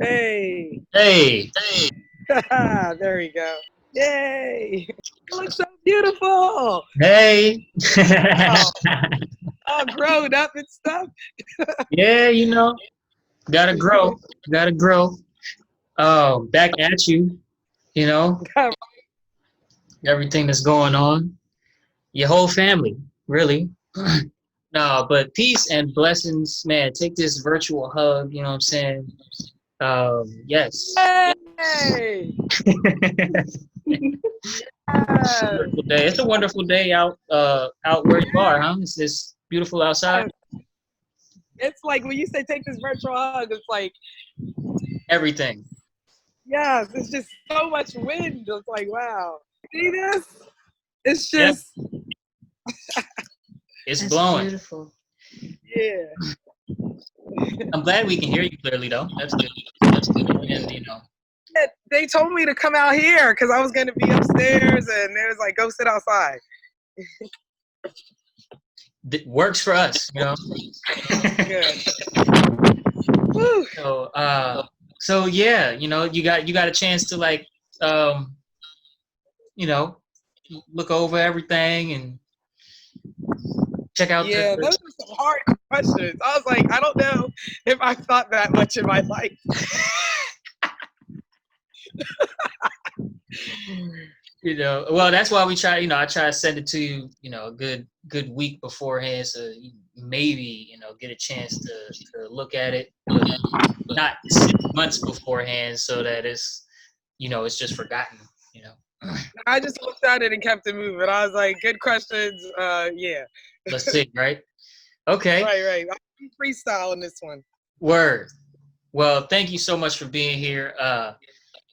Hey. Hey. There we go. Yay. You look so beautiful. Hey. Oh, all grown up and stuff. Yeah, gotta grow. Gotta grow. Back at you, you know, everything that's going on. Your whole family, really. No, but peace and blessings, man. Take this virtual hug, you know what I'm saying? Yes. Yay. It's a Yes. wonderful day. It's a wonderful day out where you are, huh? It's beautiful outside. It's like when you say take this virtual hug, it's like, Everything. yes, it's just so much wind. It's like, wow. See this? It's Yep. just, It's That's blowing. beautiful. yeah. I'm glad we can hear you clearly, though. That's good. That's good. And They told me to come out here because I was going to be upstairs, and they was like, go sit outside. it works for us, Good. Woo. So yeah, you got a chance to um, you know, look over everything and check out Yeah, those are some hard questions. I was like, I don't know if I've thought that much in my life. well, that's why we try, I try to send it to you, a good week beforehand, so you maybe, get a chance to look at it, but not 6 months beforehand, so that it's just forgotten, I just looked at it and kept it moving. I was like, good questions. Yeah. Let's see, right? Okay. Right. I'm freestyle in this one. Word. Well, thank you so much for being here.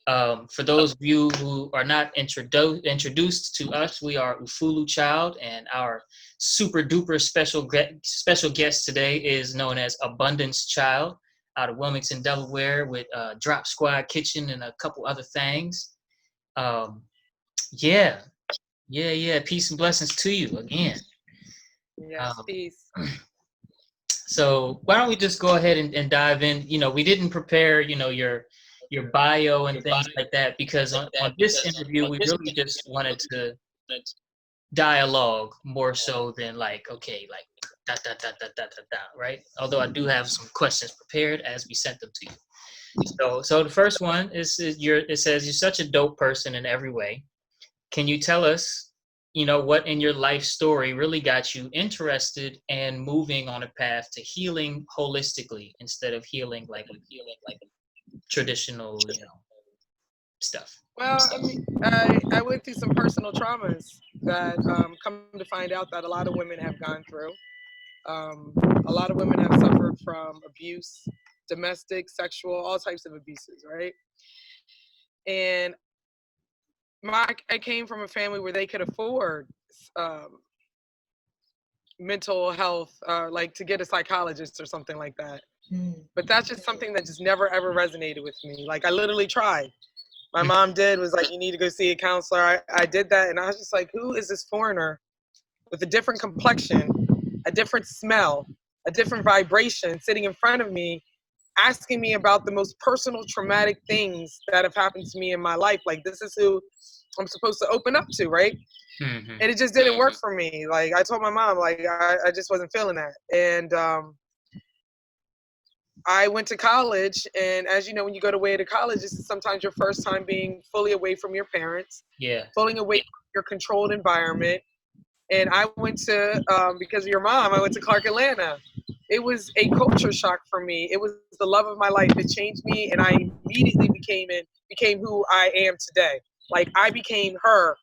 For those of you who are not introduced to us, we are Ufulu Child, and our super duper special guest today is known as Abundance Child out of Wilmington, Delaware, with Drop Squad Kitchen and a couple other things. Yeah. Peace and blessings to you again. Yes, peace. So why don't we just go ahead and dive in? We didn't prepare, your bio and things like that, because on this interview, we really just wanted to dialogue more so than okay, da da da da da da da, right? Although I do have some questions prepared as we sent them to you. So the first one is it says you're such a dope person in every way. Can you tell us, what in your life story really got you interested and moving on a path to healing holistically instead of healing like traditional, stuff? Well, I mean, I went through some personal traumas that come to find out that a lot of women have gone through. A lot of women have suffered from abuse, domestic, sexual, all types of abuses, right? And I came from a family where they could afford mental health, like to get a psychologist or something like that. But that's just something that just never ever resonated with me. Like I literally tried. My mom was like, you need to go see a counselor. I did that, and I was just like, who is this foreigner with a different complexion, a different smell, a different vibration sitting in front of me, asking me about the most personal traumatic things that have happened to me in my life? Like, this is who I'm supposed to open up to, right? Mm-hmm. And it just didn't work for me. Like, I told my mom, like, I just wasn't feeling that. And I went to college, and as you know, when you go away to college, this is sometimes your first time being fully away from your parents, fully away from your controlled environment. And I went to, because of your mom, I went to Clark Atlanta. It was a culture shock for me. It was the love of my life. It changed me, and I immediately became who I am today. Like, I became her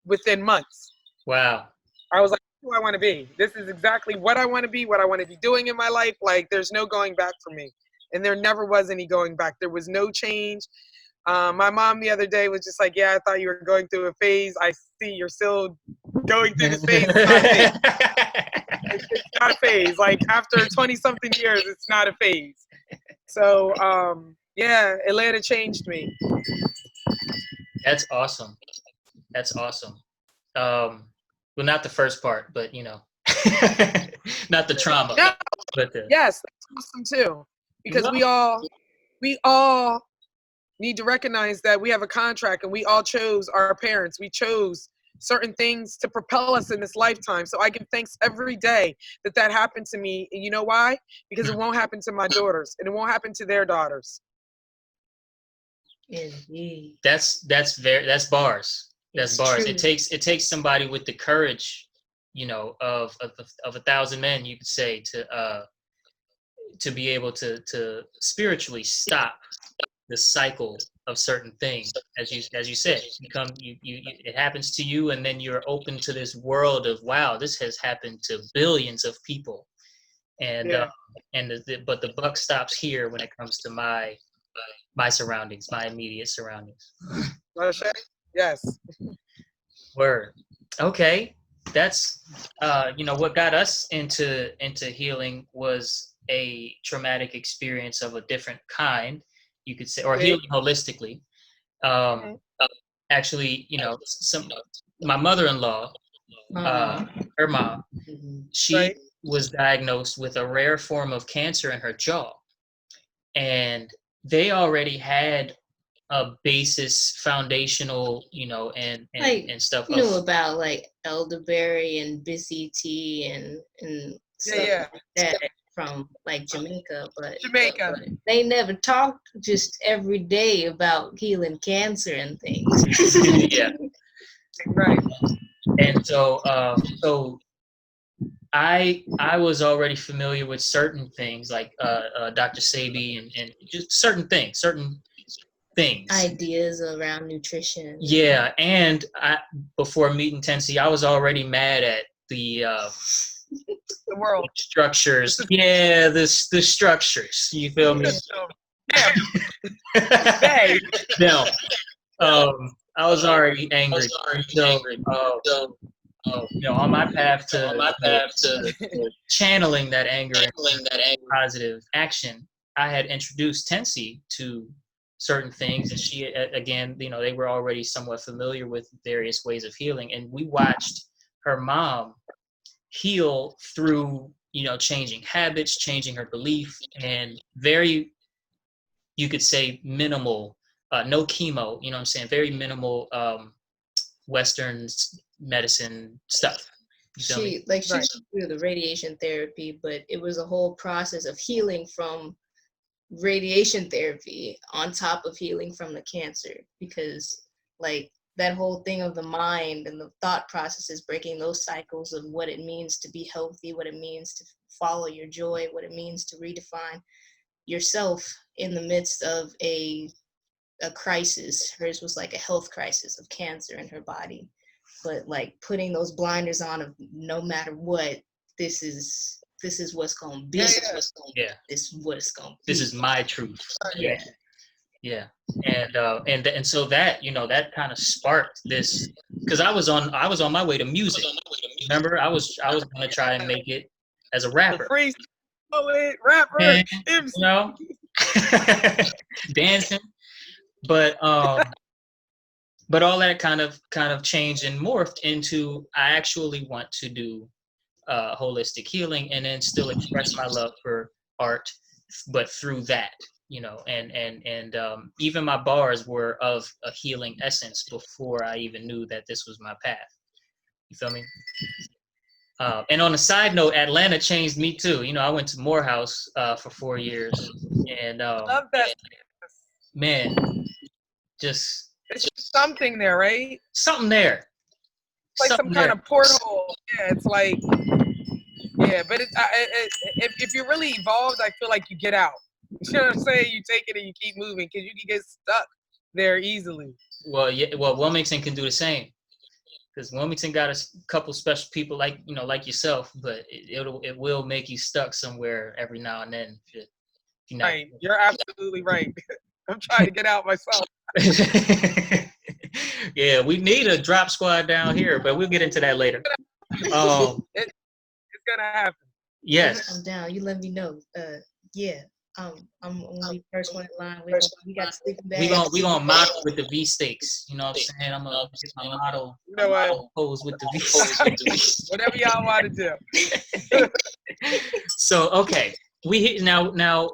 within months. Wow. I was like, who I want to be. This is exactly what I want to be, what I want to be doing in my life. Like, there's no going back for me. And there never was any going back. There was no change. My mom the other day was just like, yeah, I thought you were going through a phase. I see you're still going through this phase. It's not a phase. It's not a phase. Like, after 20-something years, it's not a phase. So, yeah, Atlanta changed me. That's awesome. Well, not the first part, but not the trauma. No. But yes, that's awesome too. Because we all we all need to recognize that we have a contract and we all chose our parents. We chose certain things to propel us in this lifetime. So I give thanks every day that that happened to me. And you know why? Because it won't happen to my daughters and it won't happen to their daughters. Indeed. That's bars. That's bars. True. It takes somebody with the courage, of 1,000 men, you could say, to be able to spiritually stop the cycle of certain things. As you said, it happens to you, and then you're open to this world of, wow, this has happened to billions of people, and but the buck stops here when it comes to my surroundings, my immediate surroundings. Yes. Word. Okay. That's what got us into healing was a traumatic experience of a different kind, you could say, or healing holistically. Actually, my mother-in-law, her mom, she was diagnosed with a rare form of cancer in her jaw, and they already had a basis, foundational, and stuff. You know about like elderberry and busy tea and stuff like that from like Jamaica, but they never talked just every day about healing cancer and things. Yeah. Right. And so I was already familiar with certain things like Dr. Sabi and just certain things. Ideas around nutrition. Yeah, and before meeting Tensi, I was already mad at the world structures. Yeah, the structures. You feel me? No, I was already angry. On my path to channeling that anger into positive action, I had introduced Tensi to certain things, and she, again, they were already somewhat familiar with various ways of healing, and we watched her mom heal through, changing habits, changing her belief, and very, you could say, minimal, no chemo, very minimal Western medicine stuff. She went through the radiation therapy, but it was a whole process of healing from radiation therapy on top of healing from the cancer, because like that whole thing of the mind and the thought processes, breaking those cycles of what it means to be healthy, what it means to follow your joy, what it means to redefine yourself in the midst of a crisis. Hers was like a health crisis of cancer in her body, but like putting those blinders on of no matter what, this is what's going to be. This is what it's going to be. This is my truth. Yeah. And so that, that kind of sparked this, because I was on my way to music. Remember, I was going to try and make it as a rapper. Free poet, rapper, and, dancing. But all that kind of changed and morphed into, I actually want to do holistic healing and then still express my love for art, but through that, and even my bars were of a healing essence before I even knew that this was my path. You feel me? And on a side note, Atlanta changed me too. I went to Morehouse for 4 years, and love that. Man, it's just something there, right? Something there. It's like some kind of porthole. Yeah, it's like, but if you're really evolved, I feel like you get out. You know what I'm saying? You take it and you keep moving, because you can get stuck there easily. Well, yeah. Well, Wilmington can do the same, because Wilmington got a couple special people like yourself, but it will make you stuck somewhere every now and then. Right, you're absolutely right. I'm trying to get out myself. Yeah, we need a drop squad down here, but we'll get into that later. It's gonna happen. Yes. I'm down. You let me know. I'm only first one in line. We got sleeping bags. We gonna model with the V steaks. You know what I'm saying? I'm gonna get my model. You know what? Pose with the V steaks. Whatever y'all want to do. So okay, we hit now.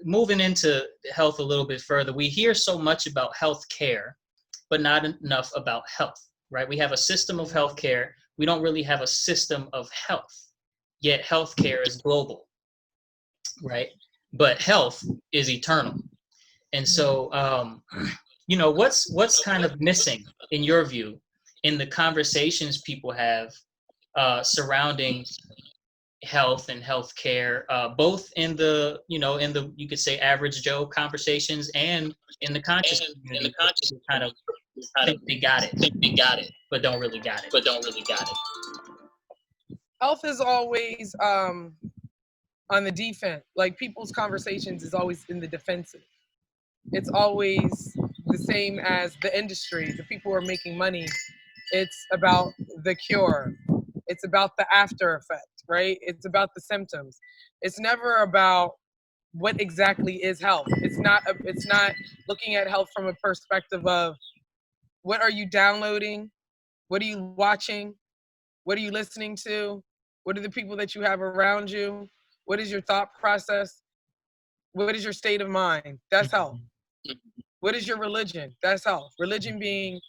moving into health a little bit further, we hear so much about health care, but not enough about health, right? We have a system of health care. We don't really have a system of health, yet health care is global, right? But health is eternal. And so, what's kind of missing in your view in the conversations people have surrounding health and healthcare, both in the, you could say average Joe conversations and in the conscious community, people kind of think they got it, but don't really got it. Health is always on the defense. Like people's conversations is always in the defensive. It's always the same as the industry. The people who are making money, it's about the cure. It's about the after effect, right? It's about the symptoms. It's never about what exactly is health. It's not looking at health from a perspective of what are you downloading? What are you watching? What are you listening to? What are the people that you have around you? What is your thought process? What is your state of mind? That's health. What is your religion? That's health. Religion being,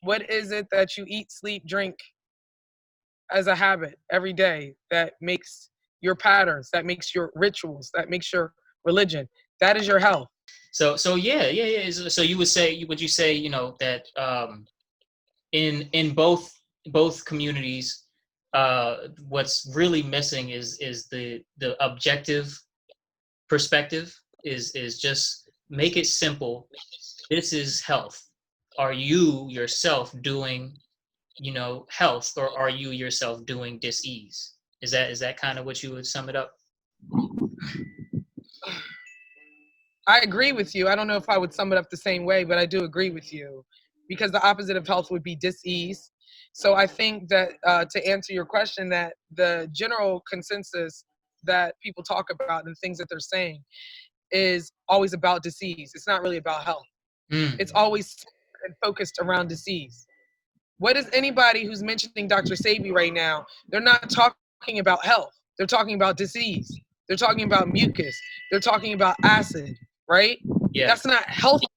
what is it that you eat, sleep, drink as a habit every day that makes your patterns, that makes your rituals, that makes your religion? That is your health. So yeah. So you would say, that in both communities, what's really missing is the objective perspective, is just make it simple. This is health. Are you yourself doing, health, or are you yourself doing dis-ease? Is that kind of what you would sum it up? I agree with you. I don't know if I would sum it up the same way, but I do agree with you, because the opposite of health would be dis-ease. So I think that to answer your question, that the general consensus that people talk about and things that they're saying is always about disease. It's not really about health. It's always focused around disease. What is anybody who's mentioning Dr. Sebi right now? They're not talking about health. They're talking about disease. They're talking about mucus. They're talking about acid, right? Yeah. That's not healthy.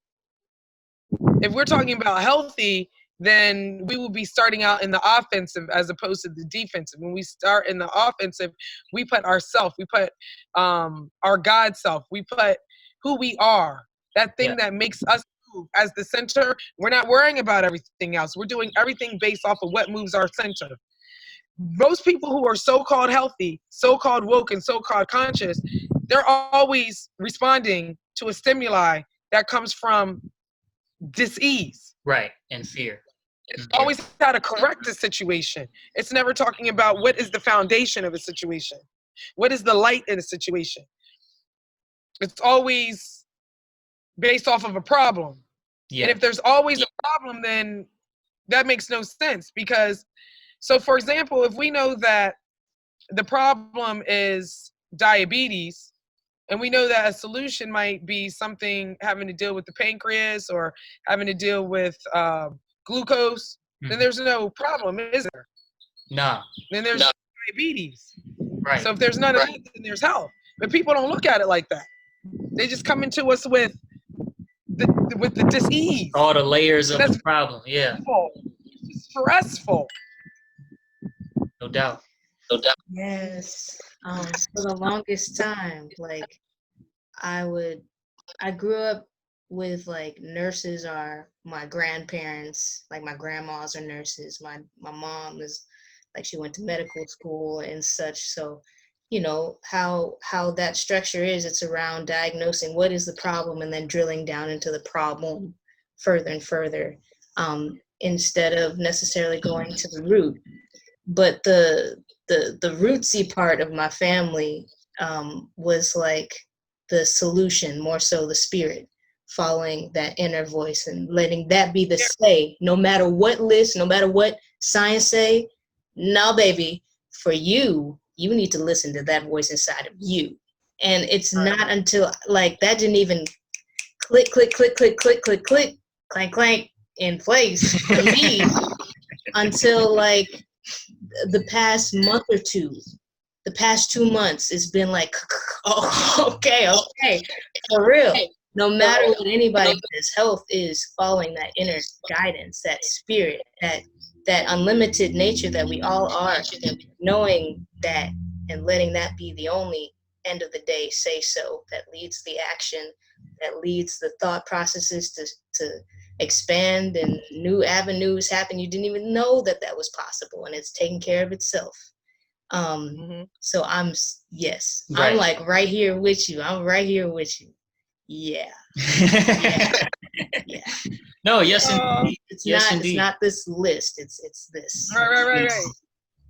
If we're talking about healthy, then we will be starting out in the offensive as opposed to the defensive. When we start in the offensive, we put ourself, we put our God self, we put who we are, that thing that makes us move as the center. We're not worrying about everything else. We're doing everything based off of what moves our center. Most people who are so-called healthy, so-called woke, and so-called conscious, they're always responding to a stimuli that comes from dis-ease. Right, and fear. It's always how to correct the situation. It's never talking about what is the foundation of a situation. What is the light in a situation? It's always based off of a problem. Yeah. And if there's always a problem, then that makes no sense. Because, so for example, if we know that the problem is diabetes, and we know that a solution might be something having to deal with the pancreas or having to deal with glucose, then there's no problem, is there? No. Then there's diabetes. Right. So if there's none of that, then there's health. But people don't look at it like that. They just come into us with the dis-ease. All the layers of the problem, yeah. It's stressful. No doubt. Yes. For the longest time, like I grew up with like nurses are my grandparents, like my grandmas are nurses. My mom is like, she went to medical school and such. So, how that structure is, it's around diagnosing what is the problem and then drilling down into the problem further and further, instead of necessarily going to the root. But the rootsy part of my family was like the solution, more so the spirit, following that inner voice and letting that be the say, no matter what list, no matter what science say, no, baby, for you need to listen to that voice inside of you. And it's not until like that didn't even click, clank, clank in place for me until like the past month or two, the past 2 months, it's been like, oh, okay, for real. No matter what anybody says, health is following that inner guidance, that spirit, that unlimited nature that we all are, and knowing that and letting that be the only end of the day say so that leads the action, that leads the thought processes to expand and new avenues happen. You didn't even know that was possible, and it's taking care of itself. So I'm like right here with you. I'm right here with you. Yeah. Yeah. No, yes, indeed. It's not this list. It's this. Right.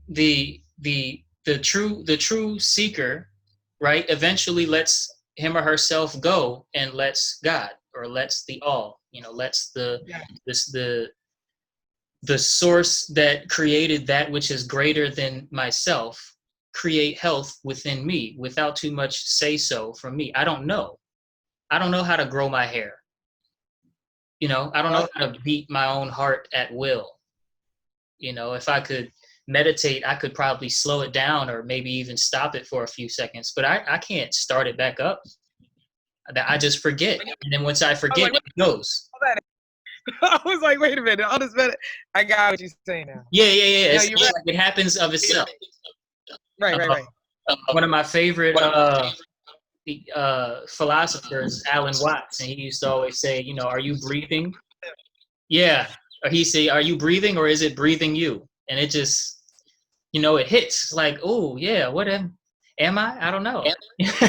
The true seeker, right, eventually lets him or herself go and lets God, or lets the all, lets the source that created that which is greater than myself create health within me without too much say so from me. I don't know how to grow my hair. I don't know how to beat my own heart at will. If I could meditate, I could probably slow it down or maybe even stop it for a few seconds, but I can't start it back up. I just forget. And then once I forget, it goes. I was like, wait a minute. I got what you're saying now. Yeah. It happens of itself. Right. One of my favorite philosophers, Alan Watts, and he used to always say, are you breathing? Yeah. Or he say, are you breathing, or is it breathing you? And it just, it hits like, oh yeah, what am I? I don't know. He's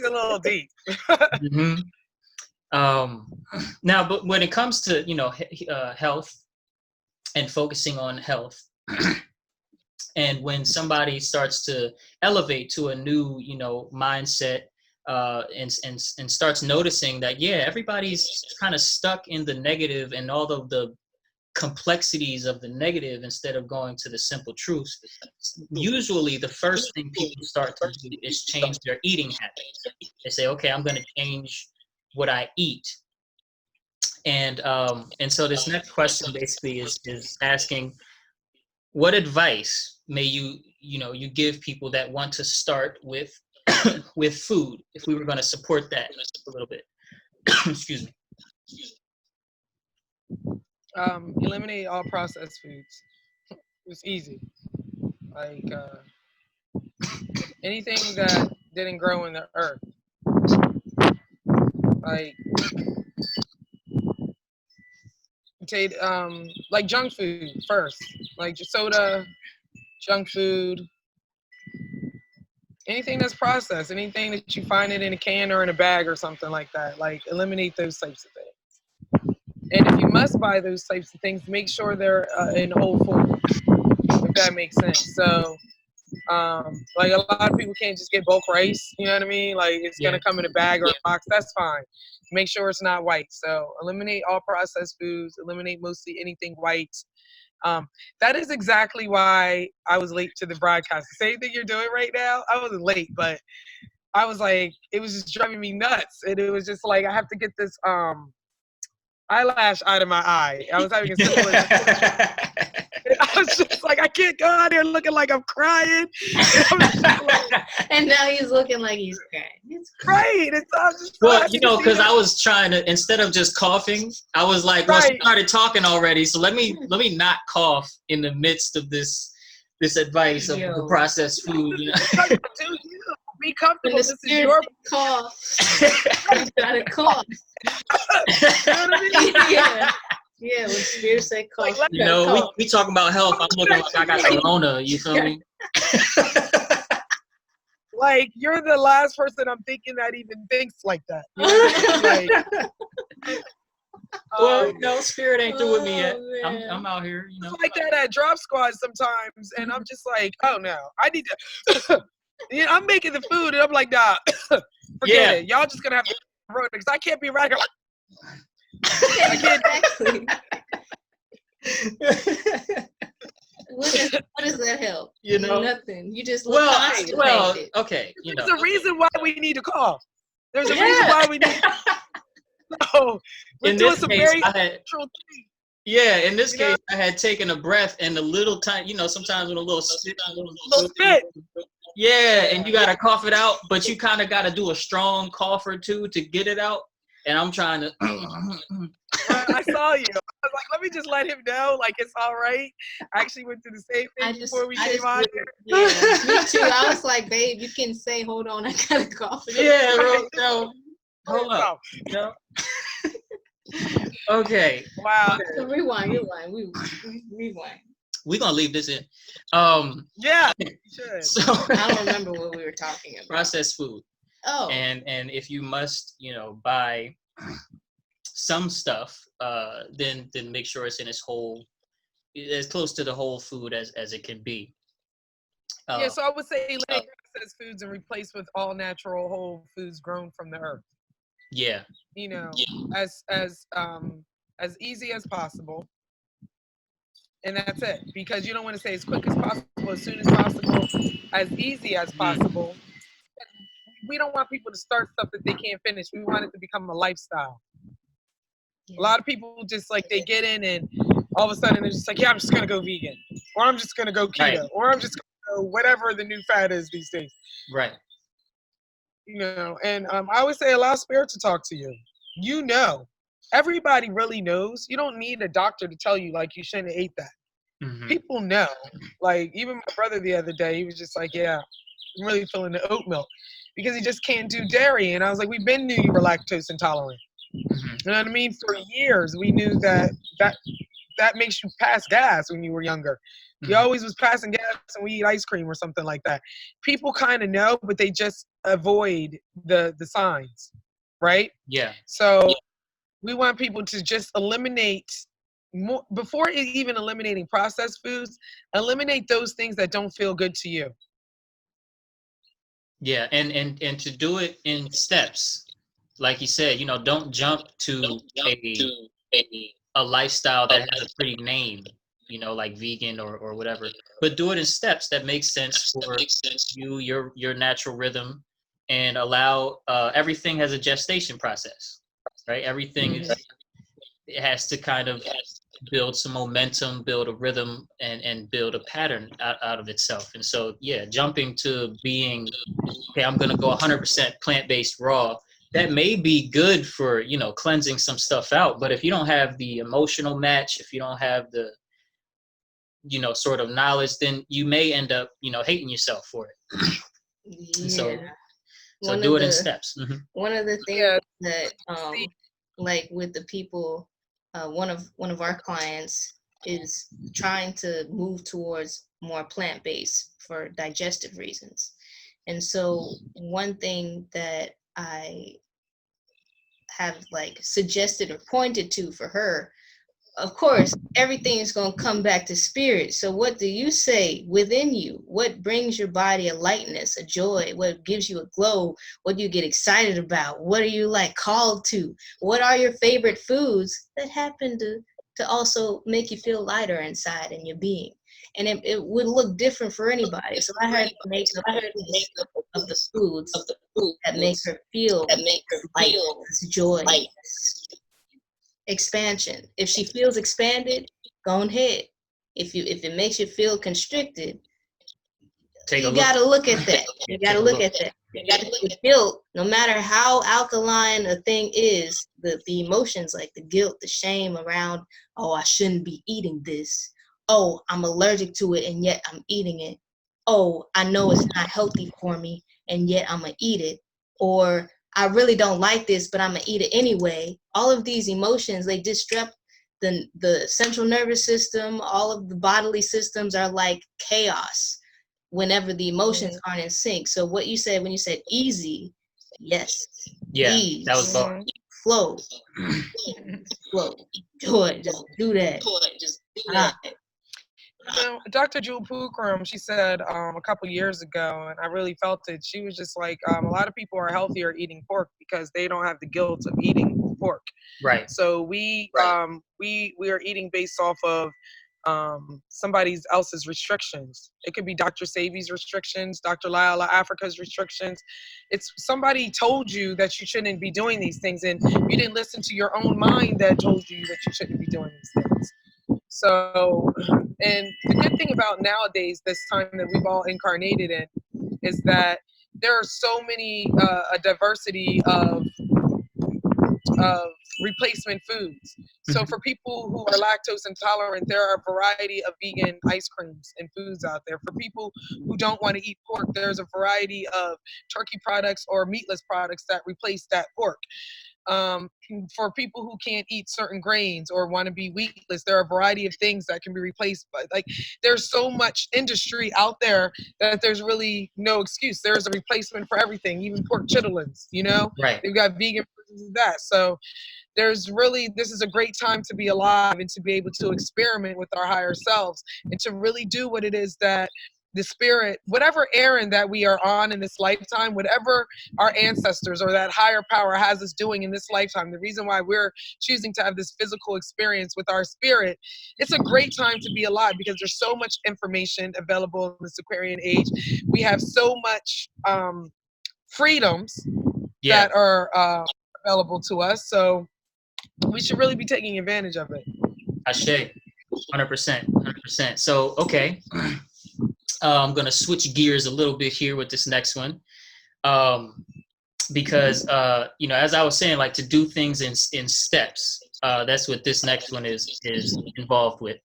a little deep. Mm-hmm. Now, but when it comes to, health and focusing on health, and when somebody starts to elevate to a new, mindset, and starts noticing that, everybody's kind of stuck in the negative and all of the complexities of the negative instead of going to the simple truths, usually the first thing people start to do is change their eating habits. They say, okay, I'm going to change what I eat. And so this next question basically is asking, what advice may you give people that want to start with with food, if we were going to support that a little bit? Excuse me. Eliminate all processed foods. It's easy. Like anything that didn't grow in the earth. Like junk food first, like soda, junk food, anything that's processed, anything that you find it in a can or in a bag or something like that. Like eliminate those types of things. And if you must buy those types of things, make sure they're in whole form, if that makes sense. So like a lot of people can't just get bulk rice, you know what I mean? Like it's gonna come in a bag or a box, that's fine. Make sure it's not white. So eliminate all processed foods, eliminate mostly anything white. That is exactly why I was late to the broadcast. The same thing you're doing right now. I wasn't late, but I was like, it was just driving me nuts. And it was just like, I have to get this eyelash out of my eye. I was having a similar I was just like, I can't go out there looking like I'm crying. And now he's looking like he's crying. It's right. Well, because I was trying to, instead of just coughing, I was like, well, she started talking already, so let me not cough in the midst of this advice of the processed food. Be comfortable. This is your cough. You gotta cough. You know what I mean? Yeah, when spirit say cough. Like, we talking about health. I'm looking like I got corona. You feel me? Like, you're the last person I'm thinking that even thinks like that. You know what I mean? Well, spirit ain't through with me yet. I'm out here, It's like that at Drop Squad sometimes, and I'm just like, oh no, I need to. I'm making the food, and I'm like, nah, forget it. Y'all just gonna have to run because I can't be right here. I can't. What does that help? Nothing. You just look okay. There's a reason why we need to call. There's a reason why we need. So we're in doing this some case, very natural things. Yeah, in this case, I had taken a breath and a little time, sometimes with a little spit. Yeah, and you got to cough it out, but you kind of got to do a strong cough or two to get it out. And I'm trying to. I saw you. I was like, let me just let him know, like, it's all right. I actually went through the same thing before we came on here. Yeah, me too. I was like, babe, you can say, hold on, I got to cough. Yeah, bro. Hold up. No. Okay. Wow. Rewind. We're gonna leave this in. Yeah, you should. So I don't remember what we were talking about. Processed food. Oh. And if you must, buy some stuff, then make sure it's in its whole, as close to the whole food as it can be. Yeah, so I would say eliminate processed foods and replace with all natural whole foods grown from the earth. Yeah. As easy as possible. And that's it. Because you don't want to say as quick as possible, as soon as possible, as easy as possible. We don't want people to start stuff that they can't finish. We want it to become a lifestyle. Yeah. A lot of people just like they get in and all of a sudden they're just like, yeah, I'm just going to go vegan. Or I'm just going to go keto. Right. Or I'm just going to go whatever the new fad is these days. Right. And I always say allow spirit to talk to you. Everybody really knows. You don't need a doctor to tell you like you shouldn't have ate that. Mm-hmm. People know. Like even my brother the other day, he was just like, yeah, I'm really feeling the oat milk because he just can't do dairy. And I was like, we been knew you were lactose intolerant. Mm-hmm. You know what I mean? For years, we knew that makes you pass gas when you were younger. Mm-hmm. You always was passing gas and we eat ice cream or something like that. People kind of know, but they just avoid the signs, right? Yeah. So we want people to just eliminate more before even eliminating processed foods. Eliminate those things that don't feel good to you. Yeah, and to do it in steps, like you said, don't jump to a lifestyle that has a pretty name, like vegan or whatever. But do it in steps that make sense for you, your natural rhythm, and allow everything has a gestation process, right? Everything it has to kind of build some momentum, build a rhythm, and build a pattern out of itself. And so, yeah, jumping to being, okay, I'm going to go 100% plant-based raw, that may be good for, cleansing some stuff out. But if you don't have the emotional match, if you don't have the, sort of knowledge, then you may end up, hating yourself for it. Yeah. So do it in steps. Mm-hmm. One of the things that, like with the people, one of our clients is trying to move towards more plant-based for digestive reasons. And so one thing that I have like suggested or pointed to for her, of course, everything is going to come back to spirit. So what do you say within you? What brings your body a lightness, a joy? What gives you a glow? What do you get excited about? What are you like called to? What are your favorite foods that happen to also make you feel lighter inside in your being? And it would look different for anybody. So I heard make of the foods that make her feel light, joy. Expansion. If she feels expanded, go ahead. If it makes you feel constricted, you gotta look at that. You gotta look at that. You gotta get guilt. No matter how alkaline a thing is, the emotions like the guilt, the shame around, oh, I shouldn't be eating this. Oh, I'm allergic to it and yet I'm eating it. Oh, I know it's not healthy for me and yet I'm gonna eat it. Or I really don't like this, but I'm gonna eat it anyway. All of these emotions, they disrupt the central nervous system. All of the bodily systems are like chaos whenever the emotions aren't in sync. So what you said when you said easy, yes. Yeah, ease, that was bar. Flow. Flow. Joy. Just do that. Dr. Jewel Pookrum, she said a couple years ago, and I really felt it. She was just like, a lot of people are healthier eating pork because they don't have the guilt of eating pork. Right. So we are eating based off of somebody else's restrictions. It could be Dr. Sabi's restrictions, Dr. Lila Africa's restrictions. It's somebody told you that you shouldn't be doing these things, and you didn't listen to your own mind that told you that you shouldn't be doing these things. So, and the good thing about nowadays, this time that we've all incarnated in, is that there are so many a diversity of replacement foods. So for people who are lactose intolerant, there are a variety of vegan ice creams and foods out there. For people who don't want to eat pork, there's a variety of turkey products or meatless products that replace that pork. For people who can't eat certain grains or want to be wheatless, there are a variety of things that can be replaced by, like, there's so much industry out there that there's really no excuse. There's a replacement for everything, even pork chitlins, you know? Right. They've got vegan versions of that. So there's really, this is a great time to be alive and to be able to experiment with our higher selves and to really do what it is that the spirit, whatever errand that we are on in this lifetime, whatever our ancestors or that higher power has us doing in this lifetime, the reason why we're choosing to have this physical experience with our spirit, it's a great time to be alive because there's so much information available in this Aquarian age. We have so much freedoms that are available to us. So we should really be taking advantage of it. Ashe, 100%, 100%. So, okay. I'm going to switch gears a little bit here with this next one. Because, you know, as I was saying, like to do things in steps, that's what this next one is involved with.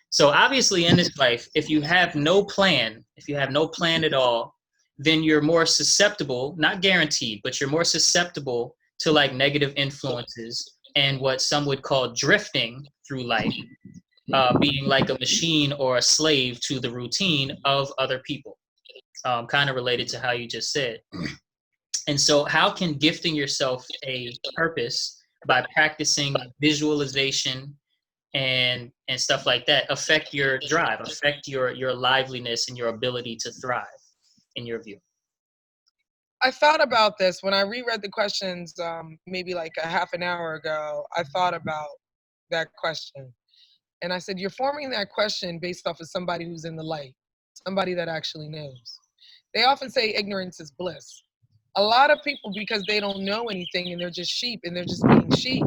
So obviously in this life, if you have no plan at all, then you're more susceptible, not guaranteed, but you're more susceptible to like negative influences and what some would call drifting through life. Being like a machine or a slave to the routine of other people, kind of related to how you just said. And so how can gifting yourself a purpose by practicing visualization and stuff like that affect your drive, affect your liveliness and your ability to thrive, in your view? I thought about this when I reread the questions maybe like a half an hour ago. I thought about that question. And I said, you're forming that question based off of somebody who's in the light, somebody that actually knows. They often say ignorance is bliss. A lot of people, because they don't know anything and they're just sheep and they're just being sheep,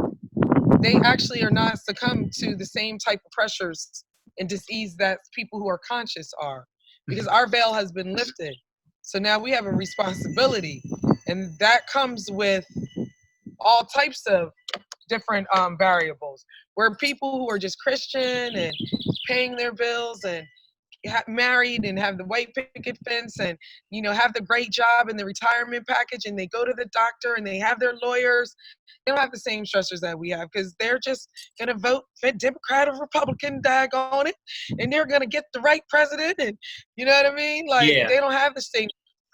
they actually are not succumb to the same type of pressures and disease that people who are conscious are, because our veil has been lifted. So now we have a responsibility, and that comes with all types of different variables, where people who are just Christian and paying their bills and married and have the white picket fence and, you know, have the great job and the retirement package, and they go to the doctor and they have their lawyers, they don't have the same stressors that we have because they're just going to vote for Democrat or Republican, daggone it, and they're going to get the right president, and you know what I mean? Like, they don't have the same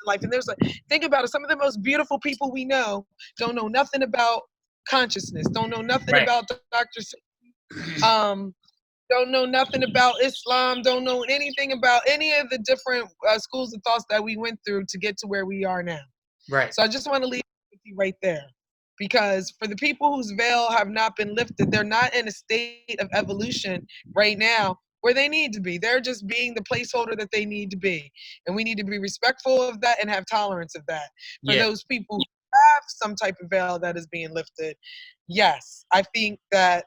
life. And there's like, think about it, some of the most beautiful people we know don't know nothing about consciousness, don't know nothing about Dr. Don't know nothing about Islam, don't know anything about any of the different schools of thoughts that we went through to get to where we are now. Right. So I just want to leave it with you right there. Because for the people whose veil have not been lifted, they're not in a state of evolution right now where they need to be. They're just being the placeholder that they need to be. And we need to be respectful of that and have tolerance of that. For those people who have some type of veil that is being lifted, yes, I think that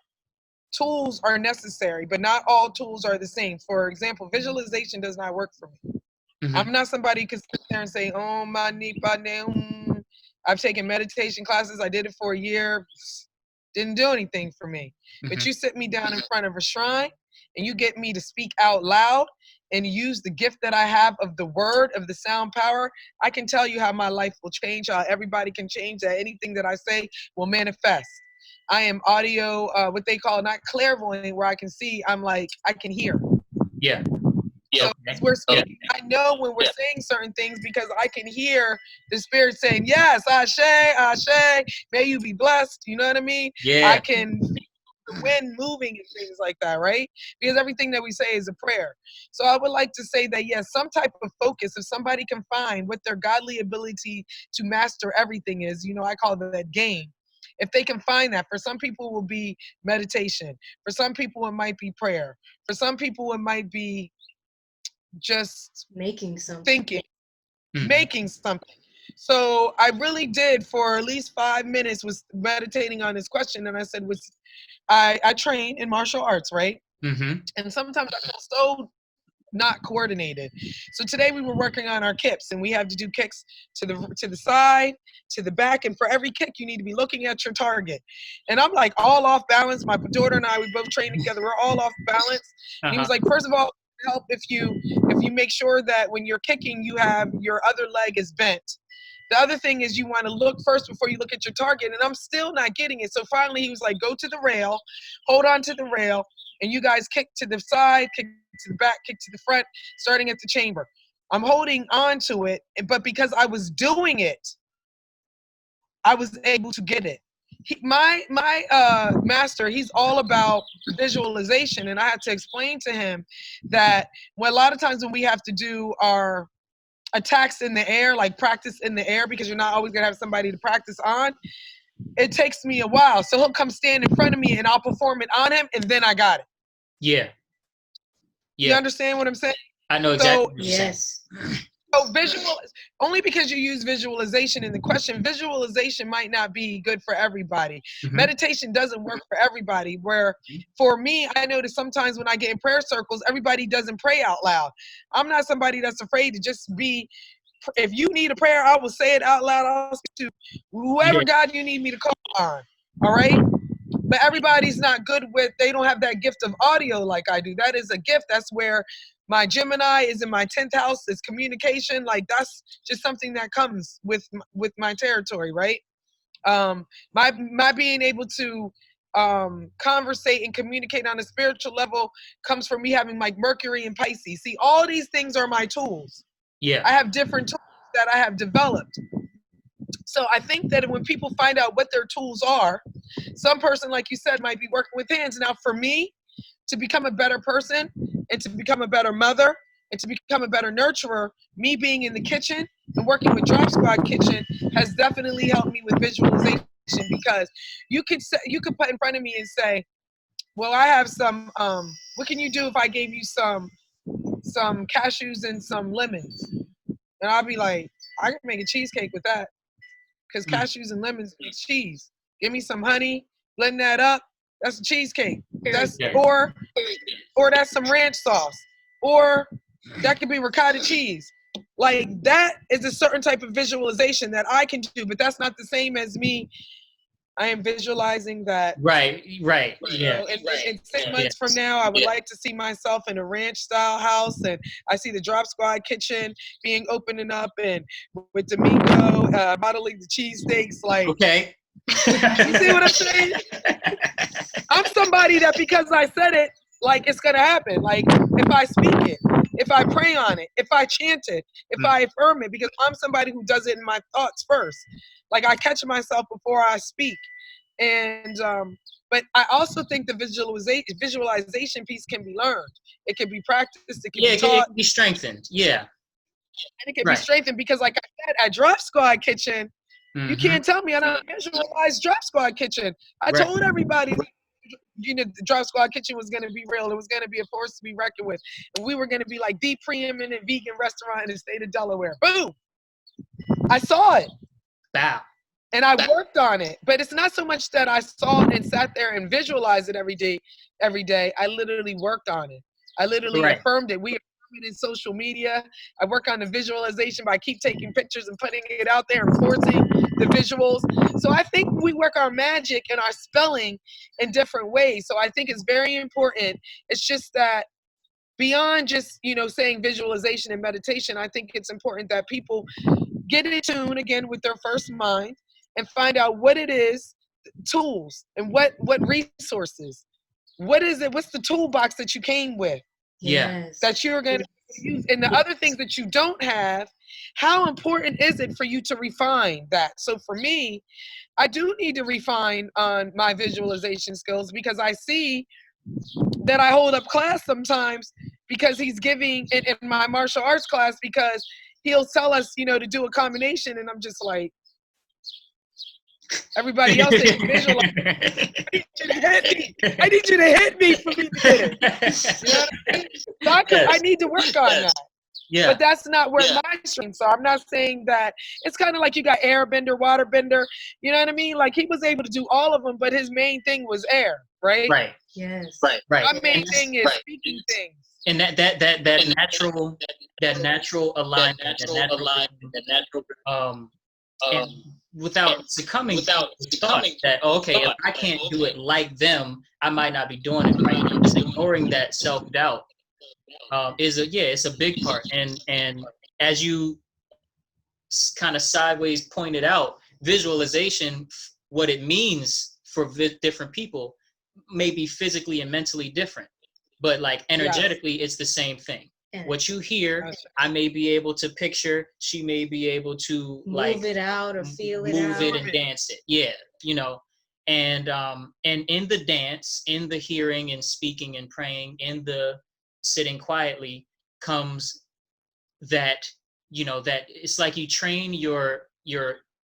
tools are necessary, but not all tools are the same. For example, visualization does not work for me. I'm not somebody who can sit there and say, oh, my nipa. I've taken meditation classes. I did it for a year. Didn't do anything for me. But you sit me down in front of a shrine and you get me to speak out loud and use the gift that I have of the word, of the sound power, I can tell you how my life will change, how everybody can change, that anything that I say will manifest. I am audio, what they call not clairvoyant, where I can see, I'm like, I can hear. So we're speaking, I know when we're saying certain things because I can hear the spirit saying, yes, Ashe, Ashe, may you be blessed. You know what I mean? I can feel the wind moving and things like that, right? Because everything that we say is a prayer. So I would like to say that, yes, some type of focus, if somebody can find what their godly ability to master everything is, you know, I call that game. if they can find that. For some people it will be meditation. For some people it might be prayer. For some people it might be just making something. Thinking, making something. So I really did for at least 5 minutes was meditating on this question. And I said, I train in martial arts, right? And sometimes I feel so not coordinated. So today we were working on our kicks, and we have to do kicks to the side, to the back, and for every kick you need to be looking at your target. And I'm like all off balance. My daughter and I, we both train together. We're all off balance. And he was like, first of all, help if you make sure that when you're kicking, you have your other leg is bent. The other thing is you want to look first before you look at your target, and I'm still not getting it. So finally he was like, go to the rail, hold on to the rail, and you guys kick to the side, kick to the back, kick to the front, starting at the chamber. I'm holding on to it, but because I was doing it, I was able to get it. My master, he's all about visualization, and I had to explain to him that a lot of times when we have to do our attacks in the air, like practice in the air, because you're not always gonna have somebody to practice on, it takes me a while. So he'll come stand in front of me and I'll perform it on him, and then I got it. Yeah. You understand what I'm saying? I know exactly what you're saying. So only because you use visualization in the question, visualization might not be good for everybody. Meditation doesn't work for everybody. Where for me, I notice sometimes when I get in prayer circles, everybody doesn't pray out loud. I'm not somebody that's afraid to just be, if you need a prayer, I will say it out loud. I'll speak to whoever God you need me to call on. All right? But everybody's not good with, they don't have that gift of audio like I do. That is a gift. That's where my Gemini is in my 10th house. It's communication. Like that's just something that comes with my territory, right? My being able to conversate and communicate on a spiritual level comes from me having like Mercury and Pisces. See, all these things are my tools. Yeah. I have different tools that I have developed. So I think that when people find out what their tools are, some person, like you said, might be working with hands. Now, for me, to become a better person and to become a better mother and to become a better nurturer, me being in the kitchen and working with Drop Squad Kitchen has definitely helped me with visualization, because you could put in front of me and say, well, I have some, what can you do if I gave you some cashews and some lemons? And I'll be like, I can make a cheesecake with that. Because cashews and lemons make cheese. Give me some honey, blend that up. That's a cheesecake. Or that's some ranch sauce. Or that could be ricotta cheese. Like that is a certain type of visualization that I can do, but that's not the same as me. I am visualizing that. Right. Yeah. In 6 months from now, I would like to see myself in a ranch style house, and I see the Drop Squad Kitchen being opening up, and with Domingo modeling the cheesesteaks. Like, okay. You see what I'm saying? I'm somebody that because I said it, like it's gonna happen. Like if I speak it, if I pray on it, if I chant it, if I affirm it, because I'm somebody who does it in my thoughts first. Like I catch myself before I speak. And but I also think the visualization piece can be learned. It can be practiced. It can be taught. It can be strengthened. Yeah. And it can be strengthened because, like I said, at Drop Squad Kitchen, you can't tell me I don't visualize Drop Squad Kitchen. I told everybody, the Drop Squad Kitchen was going to be real. It was going to be a force to be reckoned with. And we were going to be like the preeminent vegan restaurant in the state of Delaware. Boom. I saw it. Wow. And I worked on it. But it's not so much that I saw it and sat there and visualized it every day. I literally worked on it. I literally affirmed it. We affirm it in social media. I work on the visualization, but I keep taking pictures and putting it out there and forcing the visuals. So I think we work our magic and our spelling in different ways. So I think it's very important. It's just that beyond just, saying visualization and meditation, I think it's important that people get in tune again with their first mind and find out what it is, tools, and what resources. What is it? What's the toolbox that you came with? Yes. That you're going to use. And the other things that you don't have, how important is it for you to refine that? So for me, I do need to refine on my visualization skills, because I see that I hold up class sometimes because he's giving in my martial arts class, because he'll tell us, to do a combination, and I'm just like, Everybody else didn't visualize. I need you to hit me. I need you to hit me for me to get it. You know what I mean? So I need to work on that. Yeah. But that's not where my strengths are. I'm not saying that. It's kind of like you got airbender, waterbender. You know what I mean? Like he was able to do all of them, but his main thing was air, right? Right. Yes. Right. My main thing is speaking things. And that natural alignment, and without succumbing to the thought that if I can't do it like them, I might not be doing it right. Just ignoring that self-doubt it's a big part. And as you kind of sideways pointed out, visualization, what it means for different people may be physically and mentally different, but like energetically, it's the same thing. What you hear, I may be able to picture. She may be able to move it out or feel it out. Move it and dance it. Yeah, and in the dance, in the hearing and speaking and praying, in the sitting quietly comes that, that it's like you train your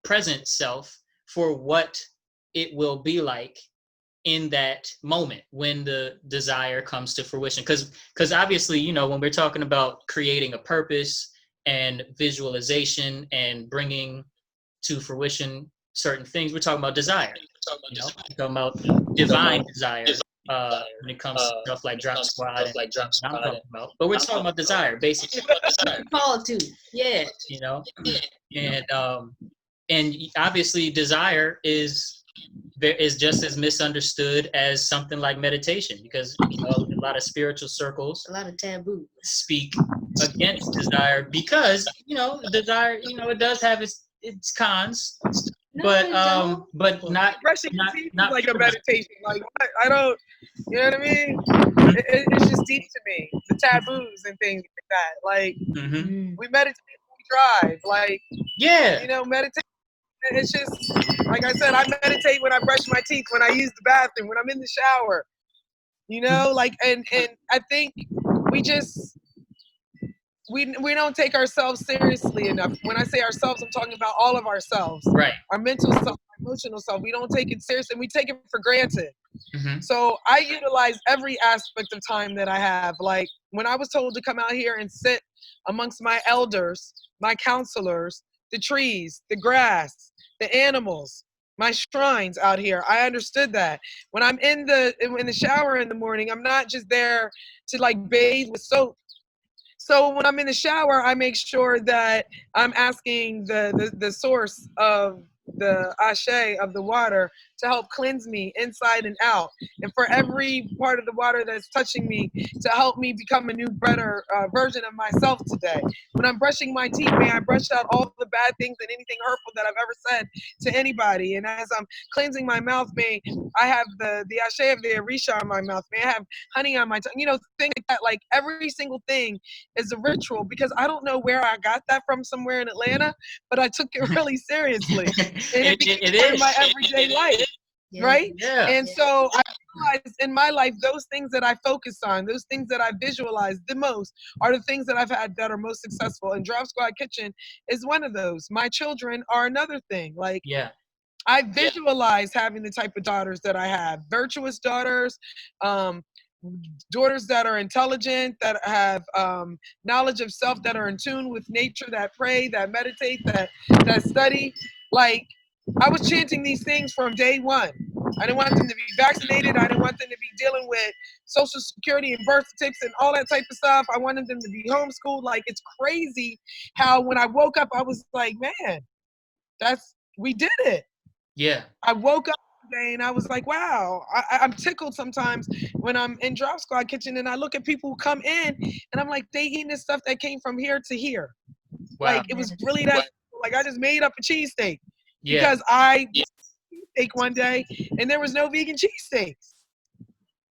present self for what it will be like in that moment when the desire comes to fruition. Because obviously, when we're talking about creating a purpose and visualization and bringing to fruition certain things, we're talking about desire. We're talking about divine desire when it comes to stuff like drop squad and I'm talking about. But we're talking about desire, basically. Call to, yeah. And obviously desire is just as misunderstood as something like meditation, because a lot of spiritual circles, a lot of taboo, speak against desire because desire, it does have its cons, but not like a meditation. Like what? I don't, you know what I mean? It's just deep to me, the taboos and things like that. Like we meditate when we drive, like meditate. It's just, like I said, I meditate when I brush my teeth, when I use the bathroom, when I'm in the shower, like, and I think we don't take ourselves seriously enough. When I say ourselves, I'm talking about all of ourselves, right? Our mental self, our emotional self. We don't take it seriously, and we take it for granted. So I utilize every aspect of time that I have. Like when I was told to come out here and sit amongst my elders, my counselors, the trees, the grass, the animals, my shrines out here, I understood that. When I'm in the shower in the morning, I'm not just there to like bathe with soap. So when I'm in the shower, I make sure that I'm asking the source of the ashe of the water to help cleanse me inside and out, and for every part of the water that's touching me to help me become a new, better version of myself today. When I'm brushing my teeth, may I brush out all the bad things and anything hurtful that I've ever said to anybody. And as I'm cleansing my mouth, may I have the ashe of the Orisha on my mouth. May I have honey on my tongue. Things like that. Like every single thing is a ritual, because I don't know where I got that from, somewhere in Atlanta, but I took it really seriously. And it became part of my everyday life, right? Yeah. And so I realized in my life, those things that I focus on, those things that I visualize the most are the things that I've had that are most successful. And Drop Squad Kitchen is one of those. My children are another thing. Like, I visualize having the type of daughters that I have. Virtuous daughters, daughters that are intelligent, that have knowledge of self, that are in tune with nature, that pray, that meditate, that study. Like, I was chanting these things from day one. I didn't want them to be vaccinated. I didn't want them to be dealing with Social Security and birth certificates and all that type of stuff. I wanted them to be homeschooled. Like, it's crazy how when I woke up, I was like, man, we did it. Yeah. I woke up today and I was like, wow. I'm tickled sometimes when I'm in Drop Squad Kitchen and I look at people who come in and I'm like, they eating this stuff that came from here to here. Wow. Like, it was really that. Like, I just made up a cheesesteak because I cheesesteak one day and there was no vegan cheesesteaks.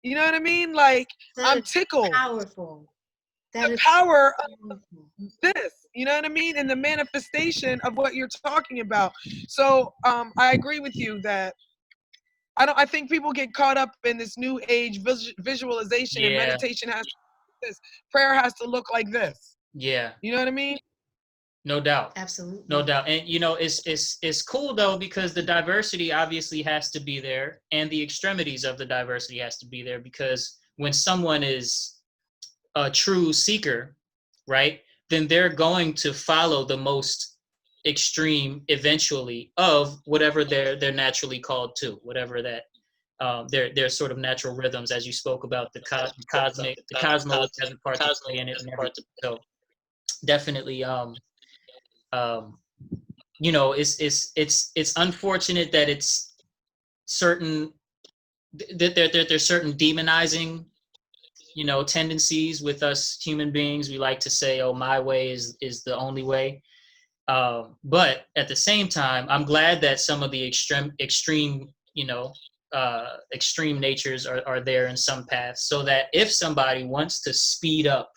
You know what I mean? Like, I'm tickled. Powerful. The power of this, you know what I mean? And the manifestation of what you're talking about. So I agree with you that I think people get caught up in this new age visualization and meditation has to look like this. Prayer has to look like this. Yeah. You know what I mean? No doubt. Absolutely. No doubt. And you know, it's cool though, because the diversity obviously has to be there, and the extremities of the diversity has to be there, because when someone is a true seeker, right, then they're going to follow the most extreme eventually of whatever they're naturally called to, whatever that their sort of natural rhythms, as you spoke about the cosmos has a part to play in it and everything. So definitely um you know, it's unfortunate that it's certain that there's certain demonizing, you know, tendencies with us human beings. We like to say, oh, my way is the only way. But at the same time, I'm glad that some of the extreme, you know, extreme natures are there in some paths, so that if somebody wants to speed up